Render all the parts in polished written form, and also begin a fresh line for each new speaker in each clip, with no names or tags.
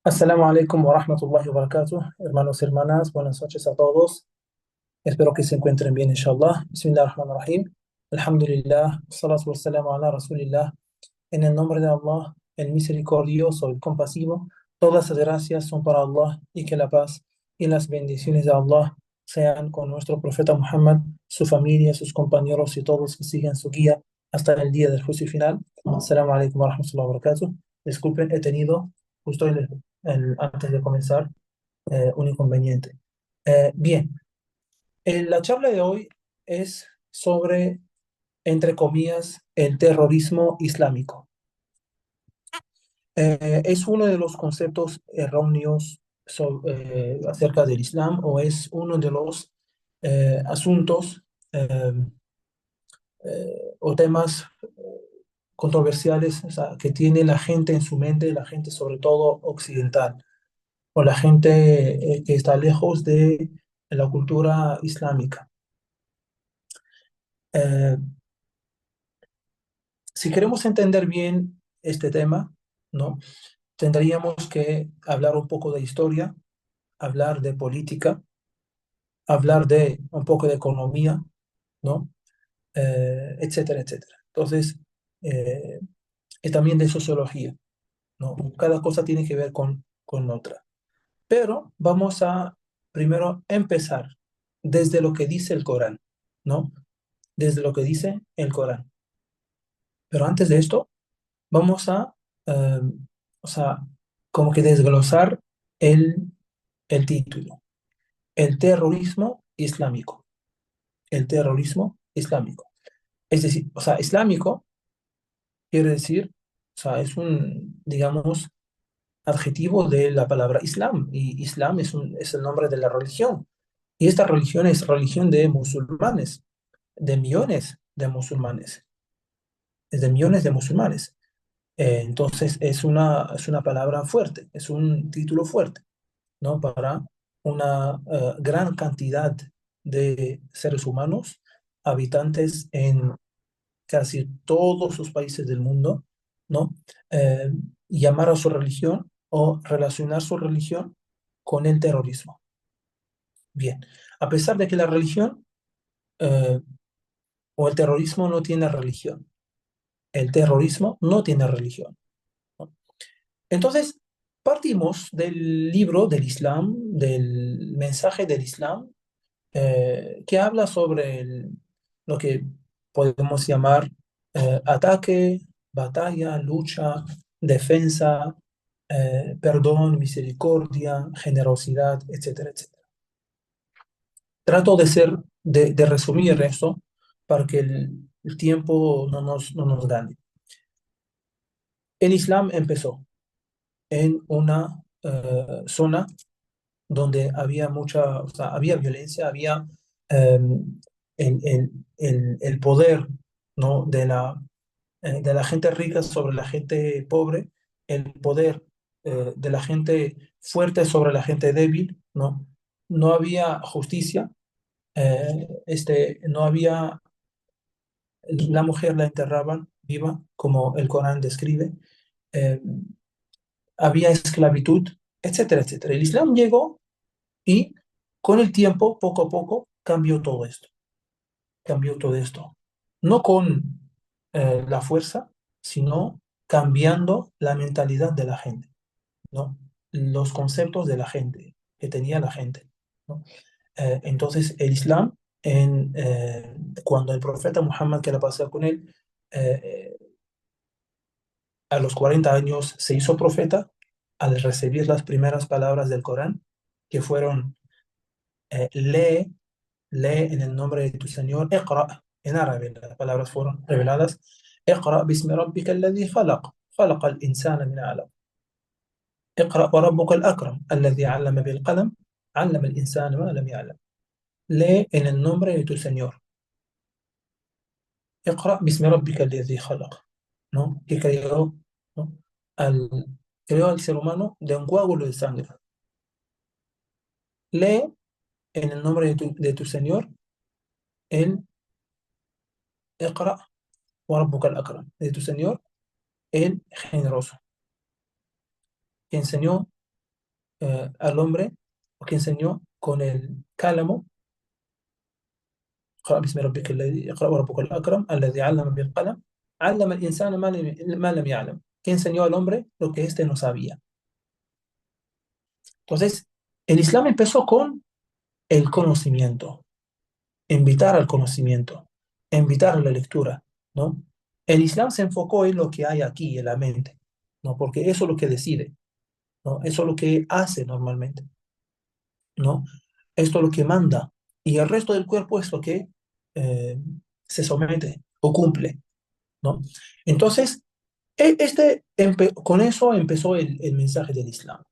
Assalamu alaikum wa rahmatullahi wa barakatuh. Hermanos y hermanas, buenas noches a todos. Espero que se encuentren bien, inshallah. Bismillah ar-Rahman ar-Rahim. Alhamdulillah, salatu wassalamu ala Rasulillah. En el nombre de Allah, el misericordioso, el compasivo, todas las gracias son para Allah y que la paz y las bendiciones de Allah sean con nuestro profeta Muhammad, su familia, sus compañeros y todos que sigan su guía hasta el día del juicio final. Assalamu alaikum wa rahmatullahi wa barakatuh. Disculpen, he tenido justo antes de comenzar un inconveniente. Bien, la charla de hoy es sobre, entre comillas, el terrorismo islámico. ¿Es uno de los conceptos erróneos acerca del Islam o es uno de los asuntos eh, o temas controversiales, o sea, que tiene la gente en su mente, la gente sobre todo occidental o la gente que está lejos de la cultura islámica? Eh, si queremos entender bien este tema, ¿no? Tendríamos que hablar un poco de historia, hablar de política, hablar de un poco de economía, ¿no? Etcétera, etcétera. Entonces, eh, y también de sociología, ¿no? Cada cosa tiene que ver con otra. Pero vamos a primero empezar desde lo que dice el Corán, ¿no? Desde lo que dice el Corán. Pero antes de esto, vamos a, eh, o sea, como que desglosar el, el título. El terrorismo islámico. El terrorismo islámico. Es decir, o sea, islámico quiere decir, o sea, es un, digamos, adjetivo de la palabra Islam. Y Islam es el nombre de la religión. Y esta religión es religión de musulmanes, de millones de musulmanes, es de millones de musulmanes. Entonces es una palabra fuerte, es un título fuerte, ¿no? Para una gran cantidad de seres humanos, habitantes en casi todos los países del mundo, ¿no? Eh, Llamar a su religión o relacionar su religión con el terrorismo. Bien, a pesar de que la religión eh, o el terrorismo no tiene religión, el terrorismo no tiene religión, ¿no? Entonces, partimos del libro del Islam, del mensaje del Islam, que habla sobre lo que podemos llamar ataque, batalla, lucha, defensa, perdón, misericordia, generosidad, etcétera, etcétera. Trato de resumir eso para que el tiempo no nos gane. El Islam empezó en una zona donde había mucha, o sea, había violencia, había eh, el poder, ¿no? De la gente rica sobre la gente pobre, el poder de la gente fuerte sobre la gente débil, ¿no? No había justicia, no había, la mujer la enterraban viva, como el Corán describe, eh, había esclavitud, etcétera, etcétera. El Islam llegó y con el tiempo, poco a poco, cambió todo esto. No con la fuerza, sino cambiando la mentalidad de la gente, ¿no? Los conceptos de la gente, que tenía la gente, ¿no? Entonces, el Islam, cuando el profeta Muhammad, que la pasó con él, eh, a los 40 años se hizo profeta, al recibir las primeras palabras del Corán, que fueron, lee en el nombre de tu Señor, اقرأ, en árabe las palabras fueron reveladas, اقرأ باسم ربك الذي خلق خلق الإنسان من علق اقرأ وربك الأكرم الذي علم بالقلم علم الإنسان ما لم يعلم. Lee en el nombre de tu Señor. اقرأ باسم ربك الذي خلق, ¿no? Que creó, ¿no? al, creó al ser humano de un coágulo de sangre. Lee en el nombre de tu Señor el اقرأ وربك الأكرم, de tu Señor el generoso, que enseñó al hombre, o que enseñó con el cálamo. اقرأ باسم ربك الذي اقرأ وربك الأكرم الذي علم بالقلم علم الإنسان ما لم يعلم, que enseñó al hombre lo que éste no sabía. Entonces, el Islam empezó con el conocimiento, invitar al conocimiento, invitar a la lectura, ¿no? El Islam se enfocó en lo que hay aquí, en la mente, ¿no? Porque eso es lo que decide, ¿no? Eso es lo que hace normalmente, ¿no? Esto es lo que manda. Y el resto del cuerpo es lo que eh, se somete o cumple, ¿no? Entonces, con eso empezó el mensaje del Islam,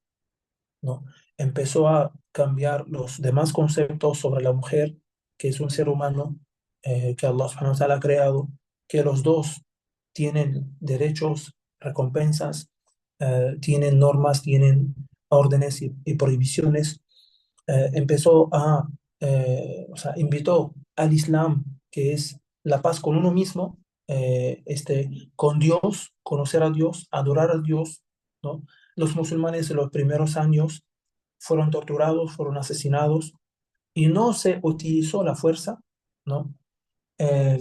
¿no? Empezó a cambiar los demás conceptos sobre la mujer, que es un ser humano que Allah subhanahu wa ta'ala ha creado, que los dos tienen derechos, recompensas, tienen normas, tienen órdenes y prohibiciones. Empezó a, o sea, invitó al Islam, que es la paz con uno mismo, con Dios, conocer a Dios, adorar a Dios, ¿no? Los musulmanes en los primeros años fueron torturados, fueron asesinados y no se utilizó la fuerza, ¿no? Eh,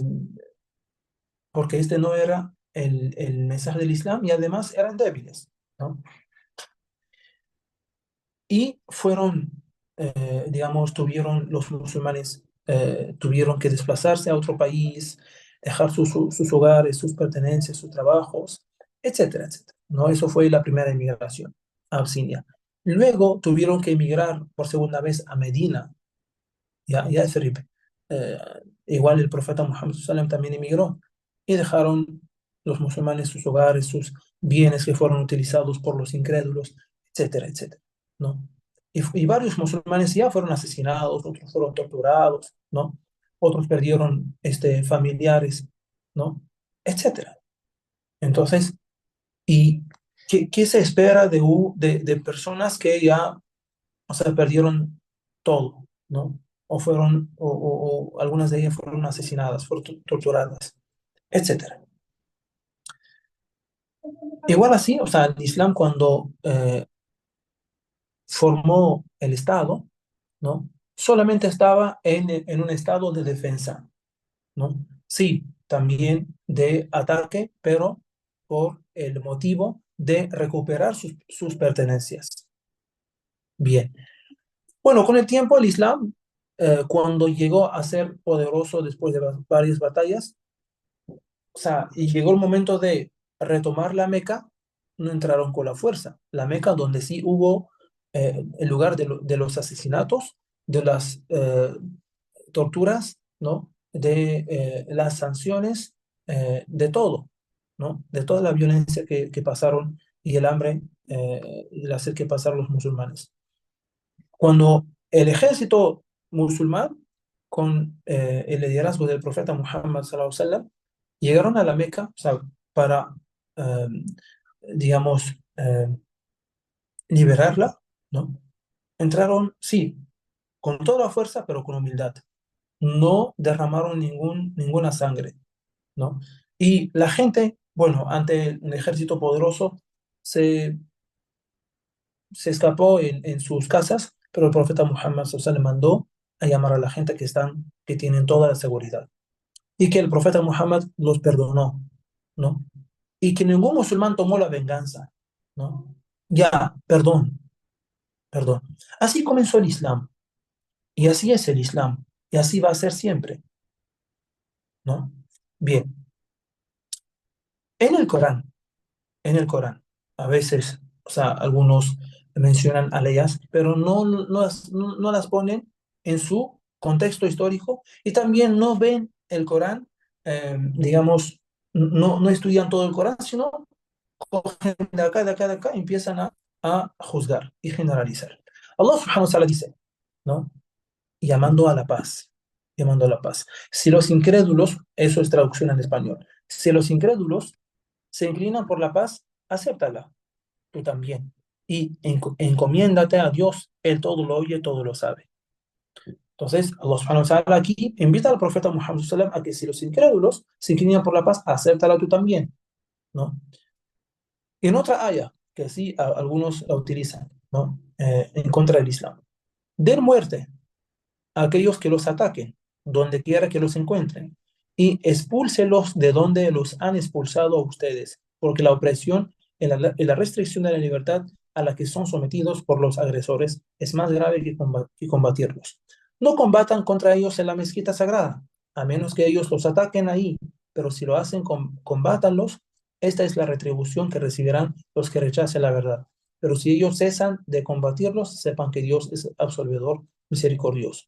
Porque este no era el mensaje del Islam y además eran débiles, ¿no? Y fueron, digamos, los musulmanes tuvieron que desplazarse a otro país, dejar sus hogares, sus pertenencias, sus trabajos, etcétera, etcétera, ¿no? Eso fue la primera inmigración a Abisinia. Luego tuvieron que emigrar por segunda vez a Medina, ya es Rib. Eh, Igual el profeta Muhammad sallam también emigró y dejaron los musulmanes sus hogares, sus bienes que fueron utilizados por los incrédulos, etcétera, etcétera, ¿no? Y varios musulmanes ya fueron asesinados, otros fueron torturados, ¿no? Otros perdieron familiares, ¿no? Etcétera. Entonces, ¿y qué se espera de personas que ya, o sea, perdieron todo, ¿no? O algunas de ellas fueron asesinadas, fueron torturadas, etcétera. Igual así, o sea, el Islam cuando formó el Estado, ¿no? Solamente estaba en un estado de defensa, ¿no? Sí, también de ataque, pero por el motivo de recuperar sus pertenencias. Bien. Bueno, con el tiempo el Islam, cuando llegó a ser poderoso después de varias batallas, o sea, y llegó el momento de retomar la Meca, no entraron con la fuerza. La Meca, donde sí hubo el lugar de los asesinatos, de las torturas, ¿no? De las sanciones, de todo, ¿no? De toda la violencia que pasaron y el hambre y el hacer que pasaron los musulmanes. Cuando el ejército musulmán, con el liderazgo del profeta Muhammad sallallahu alaihi wasallam, llegaron a la Meca, o sea, para, eh, digamos, liberarla, ¿no? Entraron, sí, con toda la fuerza, pero con humildad. No derramaron ninguna sangre, ¿no? Y la gente, bueno, ante un ejército poderoso, se se escapó en sus casas, pero el profeta Muhammad sallallahu alaihi wasallam mandó a llamar a la gente que tienen toda la seguridad. Y que el profeta Muhammad los perdonó, ¿no? Y que ningún musulmán tomó la venganza, ¿no? Ya, perdón, perdón. Así comenzó el Islam, y así es el Islam, y así va a ser siempre, ¿no? Bien, en el Corán, en el Corán. A veces, o sea, algunos mencionan aleyas, pero no las ponen en su contexto histórico y también no ven el Corán, digamos, no estudian todo el Corán, sino cogen de acá y empiezan a juzgar y generalizar. Allah subhanahu wa ta'ala dice, ¿no? Llamando a la paz, llamando a la paz. Si los incrédulos, eso es traducción en español, si los incrédulos se inclinan por la paz, acéptala, tú también. Y encomiéndate a Dios, Él todo lo oye, todo lo sabe. Entonces, Allah subhanahu wa ta'ala aquí invita al profeta Muhammad sallallahu alaihi wasallam a que si los incrédulos se inclinan por la paz, acéptala tú también, ¿no? Y en otra haya, que sí algunos la utilizan, ¿no? en contra del Islam. Den muerte a aquellos que los ataquen, donde quiera que los encuentren, y expúlselos de donde los han expulsado a ustedes, porque la opresión y la restricción de la libertad a la que son sometidos por los agresores es más grave que combatirlos. No combatan contra ellos en la mezquita sagrada, a menos que ellos los ataquen ahí, pero si lo hacen, combátanlos. Esta es la retribución que recibirán los que rechacen la verdad. Pero si ellos cesan de combatirlos, sepan que Dios es absolvedor, misericordioso.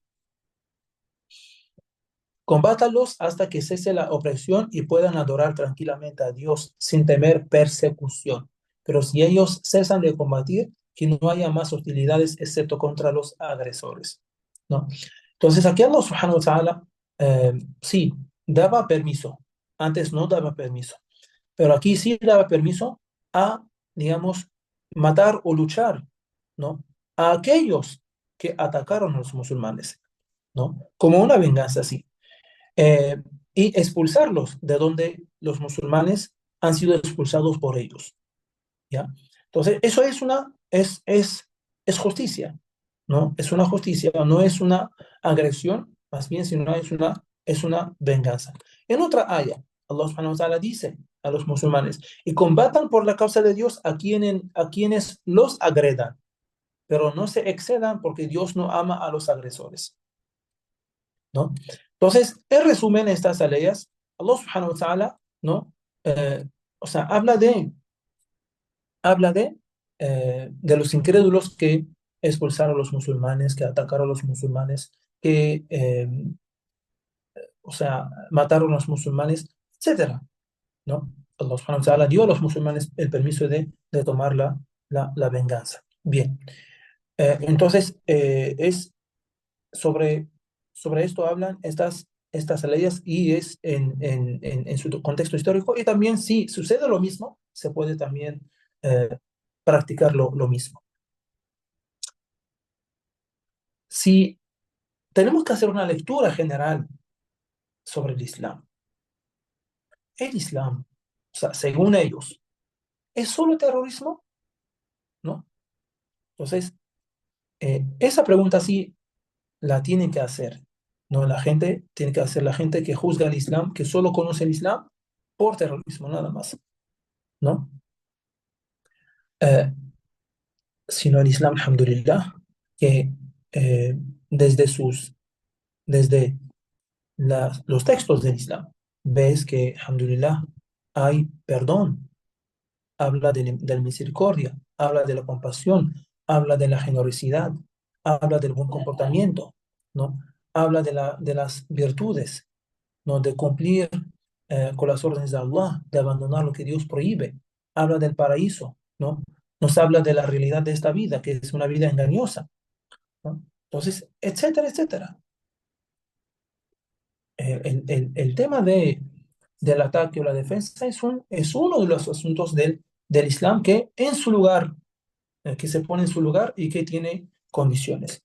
Combátalos hasta que cese la opresión y puedan adorar tranquilamente a Dios sin temer persecución. Pero si ellos cesan de combatir, que no haya más hostilidades excepto contra los agresores, ¿no? Entonces aquí Allah subhanahu wa ta'ala sí daba permiso, antes no daba permiso, pero aquí sí daba permiso a, digamos, matar o luchar, ¿no? A aquellos que atacaron a los musulmanes, ¿no? Como una venganza, sí, eh, y expulsarlos de donde los musulmanes han sido expulsados por ellos, ¿ya? Entonces, eso es justicia, ¿no? Es una justicia, no es una agresión, más bien, sino es una venganza. En otra aya, Allah subhanahu wa ta'ala dice a los musulmanes, y combatan por la causa de Dios a quienes los agredan, pero no se excedan porque Dios no ama a los agresores, ¿no? Entonces, en resumen, estas leyes, Allah subhanahu wa ta'ala, ¿no? Eh, o sea, habla de los incrédulos que expulsaron a los musulmanes, que atacaron a los musulmanes, que, o sea, mataron a los musulmanes, etcétera, ¿no? Allah subhanahu wa ta'ala dio a los musulmanes el permiso de tomar la venganza. Bien, entonces, sobre, sobre esto hablan estas leyes y es en su contexto histórico. Y también si sucede lo mismo, se puede también eh, practicar lo mismo. Si tenemos que hacer una lectura general sobre el Islam, o sea, según ellos, ¿es solo terrorismo? ¿No? Entonces, esa pregunta sí la tienen que hacer, ¿no? La gente tiene que hacer, la gente que juzga el Islam, que solo conoce el Islam por terrorismo, nada más, ¿no? Eh, Sino el Islam, alhamdulillah, que eh, desde desde los textos del Islam, ves que, alhamdulillah, hay perdón, habla de la misericordia, habla de la compasión, habla de la generosidad, habla del buen comportamiento, ¿no? Habla de las virtudes, ¿no? De cumplir con las órdenes de Allah, de abandonar lo que Dios prohíbe. Habla del paraíso, ¿no? Nos habla de la realidad de esta vida, que es una vida engañosa, ¿no? Entonces, etcétera, etcétera. El tema del ataque o la defensa es uno de los asuntos del Islam que en su lugar, que se pone en su lugar y que tiene condiciones.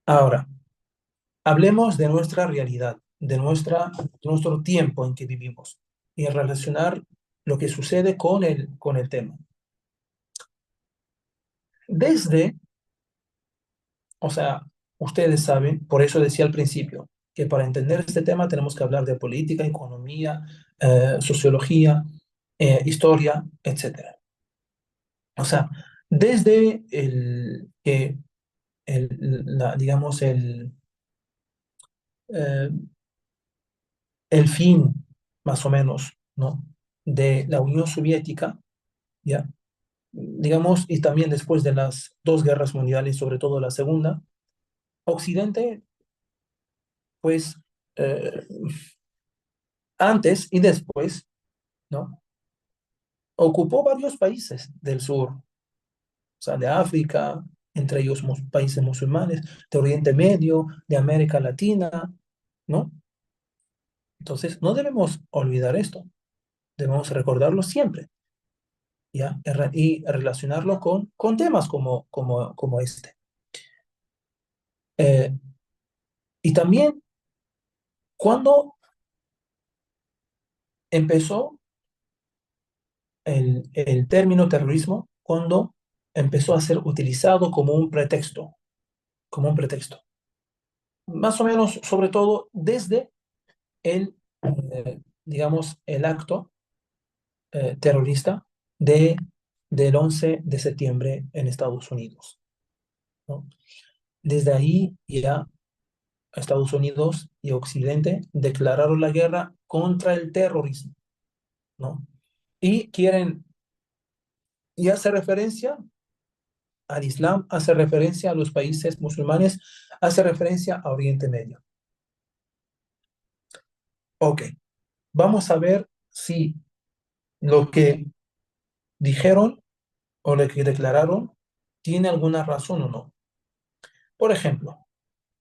Ahora, hablemos de nuestra realidad, de nuestro tiempo en que vivimos y relacionar lo que sucede con el tema. Desde, o sea, ustedes saben, por eso decía al principio, que para entender este tema tenemos que hablar de política, economía, sociología, historia, etcétera. O sea, desde digamos, eh, el fin, más o menos, ¿no? De la Unión Soviética, ¿ya? Digamos, y también después de las dos guerras mundiales, sobre todo la segunda, Occidente, pues, eh, antes y después, ¿no? Ocupó varios países del sur, o sea, de África, entre ellos países musulmanes, de Oriente Medio, de América Latina, ¿no? Entonces, no debemos olvidar esto, debemos recordarlo siempre, ¿ya? Y relacionarlo con temas como este. Eh, y también, cuando empezó el término terrorismo, cuando empezó a ser utilizado como un pretexto. Más o menos, sobre todo desde digamos, el acto terrorista de, del 11 de septiembre en Estados Unidos, ¿no? Desde ahí ya Estados Unidos y Occidente declararon la guerra contra el terrorismo, ¿no? Y quieren, y hace referencia al Islam, hace referencia a los países musulmanes, hace referencia a Oriente Medio. Ok, vamos a ver si lo que dijeron o lo que declararon tiene alguna razón o no. Por ejemplo,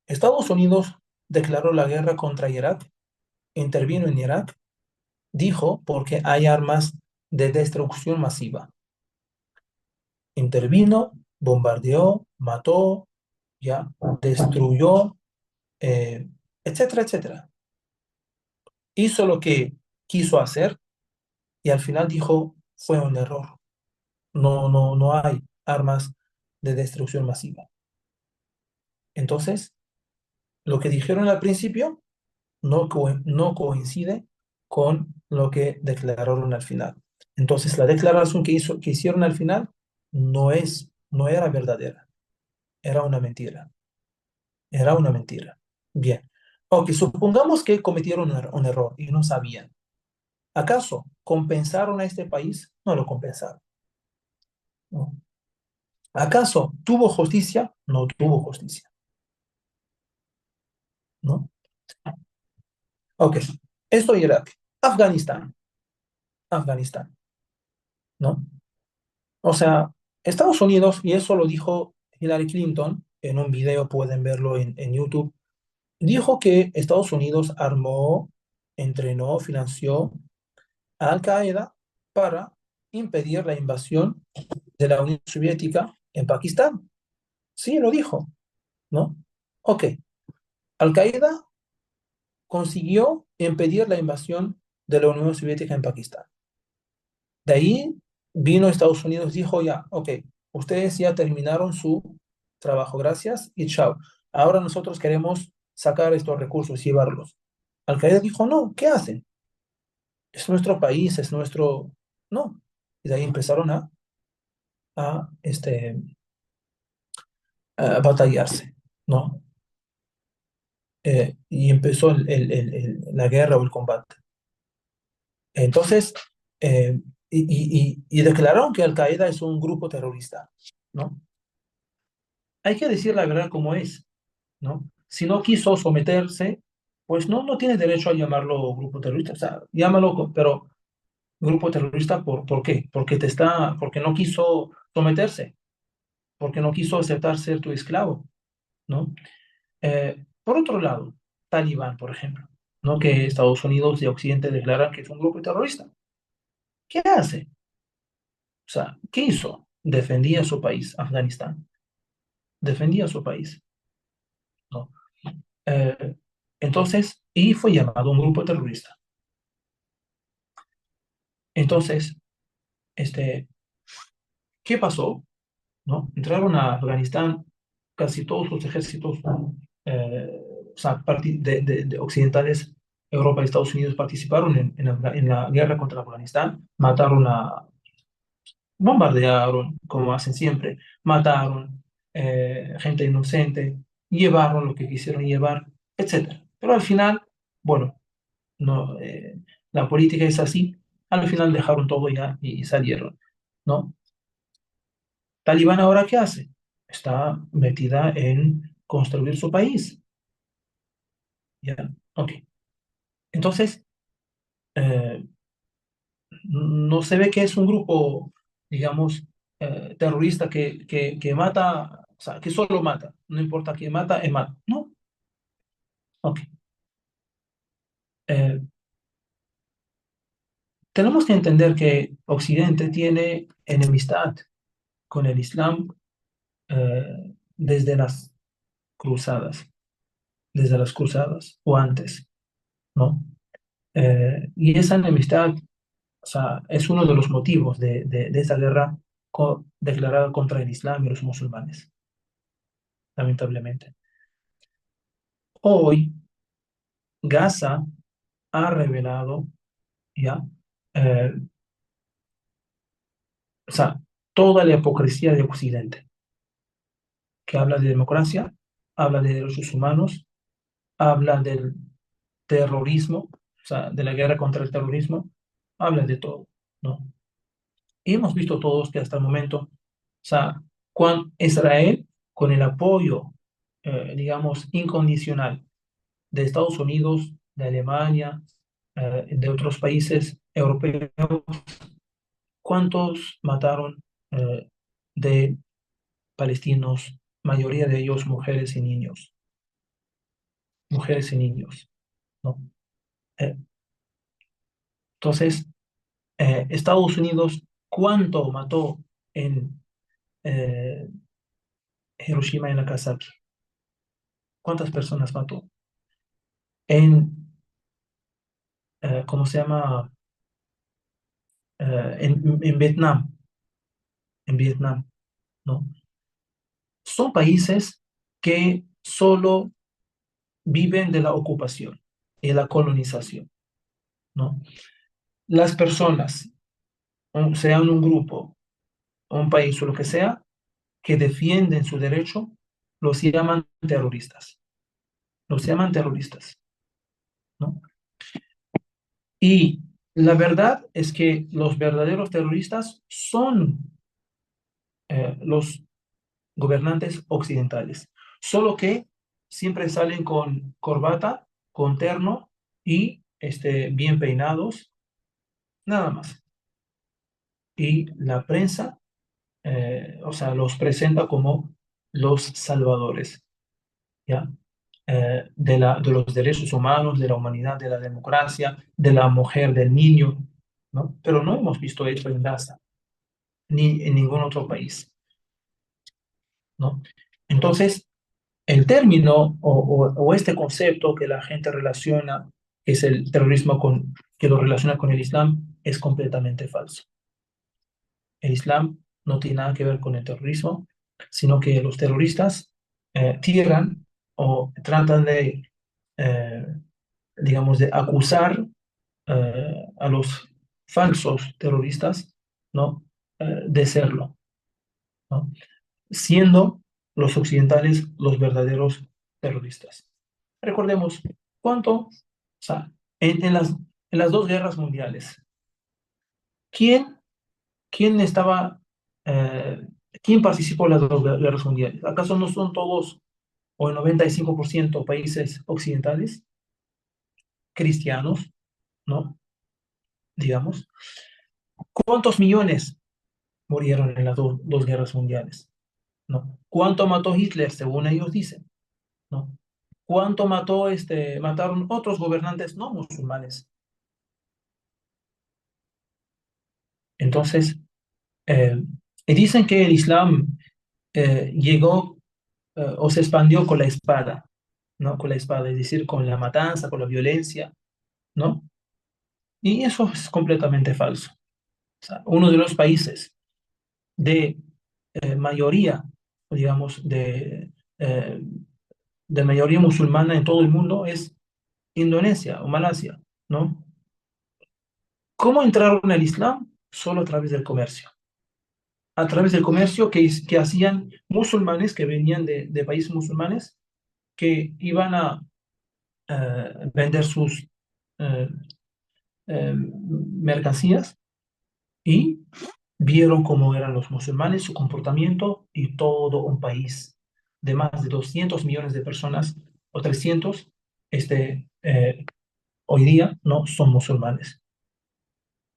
Estados Unidos declaró la guerra contra Irak, intervino en Irak, dijo porque hay armas de destrucción masiva. Intervino, bombardeó, mató, ya, destruyó, eh, etcétera, etcétera. Hizo lo que quiso hacer y al final dijo fue un error. No hay armas de destrucción masiva. Entonces, lo que dijeron al principio no coincide con lo que declararon al final. Entonces, la declaración que hicieron al final no era verdadera, era una mentira, era una mentira. Bien, ok, supongamos que cometieron un error y no sabían. ¿Acaso compensaron a este país? No lo compensaron. ¿No? ¿Acaso tuvo justicia? No tuvo justicia. ¿No? Ok, esto Irak. Afganistán, Afganistán, ¿no? O sea, Estados Unidos, y eso lo dijo Hillary Clinton en un video, pueden verlo en YouTube, dijo que Estados Unidos armó, entrenó, financió a Al Qaeda para impedir la invasión de la Unión Soviética en Pakistán. Sí, lo dijo, ¿no? Ok, Al Qaeda consiguió impedir la invasión de la Unión Soviética en Pakistán. De ahí vino Estados Unidos, dijo ya, ok, ustedes ya terminaron su trabajo, gracias y chao. Ahora nosotros queremos sacar estos recursos y llevarlos. Al Qaeda dijo, no, ¿qué hacen? Es nuestro país, es nuestro... No. Y de ahí empezaron a, este, a batallarse, ¿no? Y empezó la guerra o el combate. Entonces, eh, y declararon que Al Qaeda es un grupo terrorista, ¿no? Hay que decir la verdad como es, ¿no? Si no quiso someterse, pues no tiene derecho a llamarlo grupo terrorista. O sea, llámalo, pero grupo terrorista, ¿por qué? Porque no quiso someterse, porque no quiso aceptar ser tu esclavo, ¿no? Por otro lado, Talibán, por ejemplo, ¿no? Que Estados Unidos y Occidente declaran que es un grupo terrorista. ¿Qué hace? O sea, ¿qué hizo? Defendía su país, Afganistán. Defendía su país, ¿no? Eh, entonces, y fue llamado un grupo terrorista. Entonces, este, ¿qué pasó? ¿No? Entraron a Afganistán casi todos los ejércitos, o sea, de occidentales, Europa y Estados Unidos participaron en la guerra contra Afganistán, mataron bombardearon, como hacen siempre, mataron gente inocente, llevaron lo que quisieron llevar, etcétera. Pero al final, bueno, no, la política es así, al final dejaron todo ya y salieron, ¿no? Talibán ahora ¿qué hace? Está metida en construir su país, ¿ya? Ok. Entonces, eh, no se ve que es un grupo, digamos, terrorista que mata, o sea, que solo mata, no importa quién mata, es mata. No, ok. Eh, tenemos que entender que Occidente tiene enemistad con el Islam desde las cruzadas, desde las cruzadas o antes, ¿no? Y esa enemistad, o sea, es uno de los motivos de esa guerra declarada contra el Islam y los musulmanes, lamentablemente. Hoy, Gaza ha revelado ya, eh, o sea, toda la hipocresía de Occidente, que habla de democracia, habla de derechos humanos, habla del terrorismo, o sea, de la guerra contra el terrorismo, habla de todo, ¿no? Y hemos visto todos que hasta el momento, o sea, Israel, con el apoyo, digamos, incondicional de Estados Unidos, de Alemania, de otros países europeos, ¿cuántos mataron de palestinos? Mayoría de ellos mujeres y niños, ¿no? Eh, entonces, Estados Unidos, ¿cuánto mató en eh, Hiroshima y Nagasaki? ¿Cuántas personas mató? En, ¿cómo se llama? En Vietnam, en Vietnam, ¿no? Son países que solo viven de la ocupación y de la colonización, ¿no? Las personas, sean un grupo, un país o lo que sea, que defienden su derecho, los llaman terroristas. Los llaman terroristas, ¿no? Y la verdad es que los verdaderos terroristas son los gobernantes occidentales, solo que siempre salen con corbata, con terno y bien peinados, nada más. Y la prensa, o sea, los presenta como los salvadores, ¿ya? De los derechos humanos, de la humanidad, de la democracia, de la mujer, del niño, ¿no? Pero no hemos visto esto en Gaza, ni en ningún otro país, ¿no? Entonces, el término o este concepto que la gente relaciona, que es el terrorismo que lo relaciona con el Islam, es completamente falso. El Islam no tiene nada que ver con el terrorismo, sino que los terroristas tiran o tratan de, eh, digamos, de acusar a los falsos terroristas, ¿no? De serlo, ¿no? Siendo los occidentales los verdaderos terroristas. Recordemos o sea, en las dos guerras mundiales, ¿quién, quién estaba, eh, quién participó en las dos guerras mundiales? ¿Acaso no son todos o el 95% países occidentales, cristianos, ¿no? Digamos. ¿Cuántos millones murieron en las dos guerras mundiales? ¿No? ¿Cuánto mató Hitler, según ellos dicen? ¿No? ¿Cuánto mataron otros gobernantes no musulmanes? Entonces, eh, y dicen que el Islam llegó o se expandió con la espada, ¿no? Con la espada, es decir, con la matanza, con la violencia, ¿no? Y eso es completamente falso. O sea, uno de los países de mayoría, digamos, eh, de mayoría musulmana en todo el mundo es Indonesia o Malasia, ¿no? ¿Cómo entraron al Islam? Solo a través del comercio. A través del comercio que hacían musulmanes que venían de países musulmanes que iban a vender sus eh, mercancías y vieron cómo eran los musulmanes, su comportamiento y todo un país de más de 200 millones de personas o 300 hoy día no son musulmanes,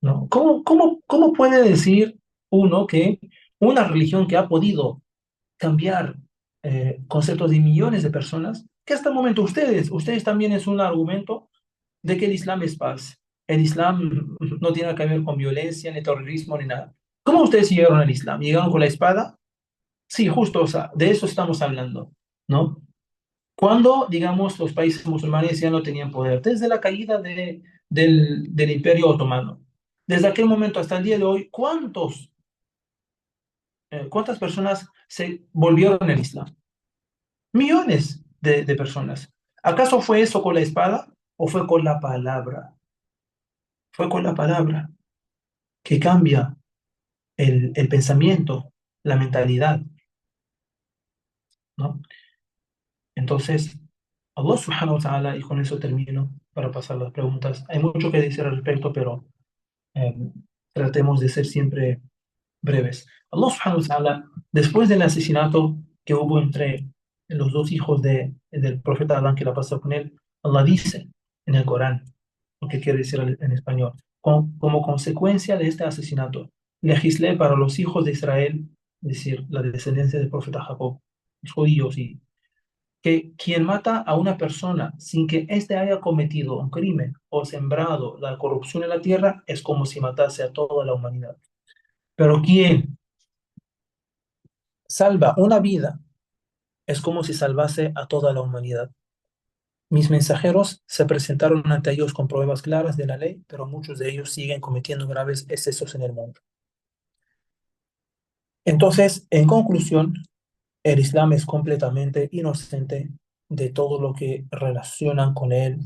¿no? ¿Cómo puede decir uno que una religión que ha podido cambiar conceptos de millones de personas, que hasta el momento ustedes también es un argumento de que el Islam es paz? El Islam no tiene que ver con violencia, ni terrorismo, ni nada. ¿Cómo ustedes llegaron al Islam? ¿Llegaron con la espada? Sí, justo, o sea, de eso estamos hablando, ¿no? Cuando, digamos, los países musulmanes ya no tenían poder, desde la caída del Imperio Otomano. Desde aquel momento hasta el día de hoy, ¿cuántos ¿Cuántas personas se volvieron al Islam? Millones de personas. ¿Acaso fue eso con la espada o fue con la palabra? Fue con la palabra que cambia el pensamiento, la mentalidad, ¿no? Entonces, Allah subhanahu wa ta'ala, y con eso termino para pasar las preguntas. Hay mucho que decir al respecto, pero eh, tratemos de ser siempre breves. Allah subhanahu wa ta'ala, después del asesinato que hubo entre los dos hijos del profeta Adán, que la pasó con él, Allah dice en el Corán, lo que quiere decir en español, como consecuencia de este asesinato, legislé para los hijos de Israel, es decir, la descendencia del profeta Jacob, los judíos, y que quien mata a una persona sin que éste haya cometido un crimen o sembrado la corrupción en la tierra es como si matase a toda la humanidad. Pero quien salva una vida es como si salvase a toda la humanidad. Mis mensajeros se presentaron ante ellos con pruebas claras de la ley, pero muchos de ellos siguen cometiendo graves excesos en el mundo. Entonces, en conclusión, el Islam es completamente inocente de todo lo que relacionan con él,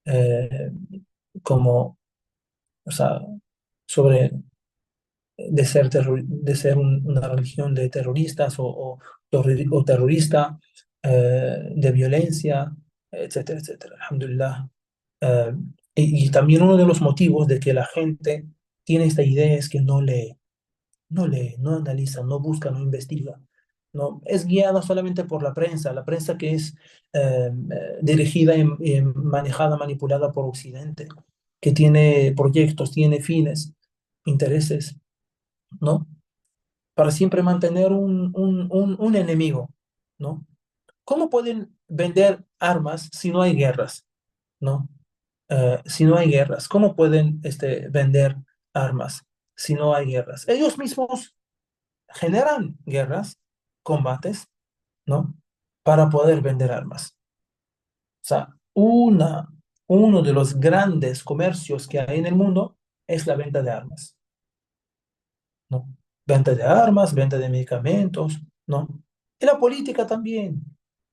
eh, como, o sea, sobre de ser una religión de terroristas o terrorista, de violencia, etcétera, etcétera. Alhamdulillah. Eh, y también uno de los motivos de que la gente tiene esta idea es que no lee, no analiza, no busca, no investiga. No, es guiada solamente por la prensa que es dirigida y manejada, manipulada por Occidente, que tiene proyectos, tiene fines, intereses, ¿no? Para siempre mantener un enemigo, ¿no? ¿Cómo pueden vender armas si no hay guerras, ¿no? Si no hay guerras, ¿cómo pueden vender armas si no hay guerras? Ellos mismos generan guerras, combates, ¿no? Para poder vender armas. O sea, uno de los grandes comercios que hay en el mundo es la venta de armas, ¿no? Venta de armas, venta de medicamentos, ¿no? Y la política también.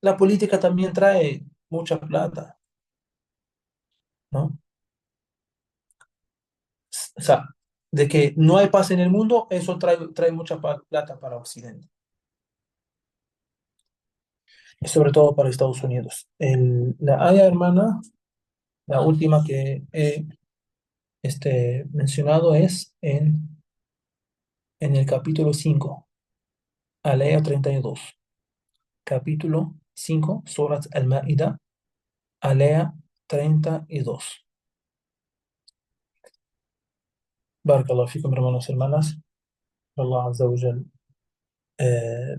La política también trae mucha plata, ¿no? O sea, de que no hay paz en el mundo, eso trae mucha plata para Occidente, y sobre todo para Estados Unidos. La área hermana, la última que he mencionado es en el capítulo 5, alea 32. Capítulo 5, Surat al-Ma'ida, alea 32. Barakallahu fikum, hermanos y hermanas. Allah Azza wa Jal, eh,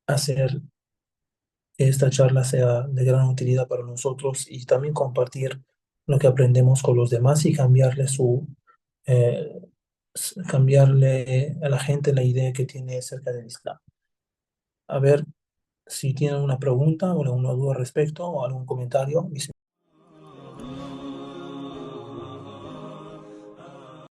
hacer que esta charla sea de gran utilidad para nosotros y también compartir lo que aprendemos con los demás y eh, cambiarle a la gente la idea que tiene acerca del Islam. A ver si tienen una pregunta o alguna duda al respecto o algún comentario.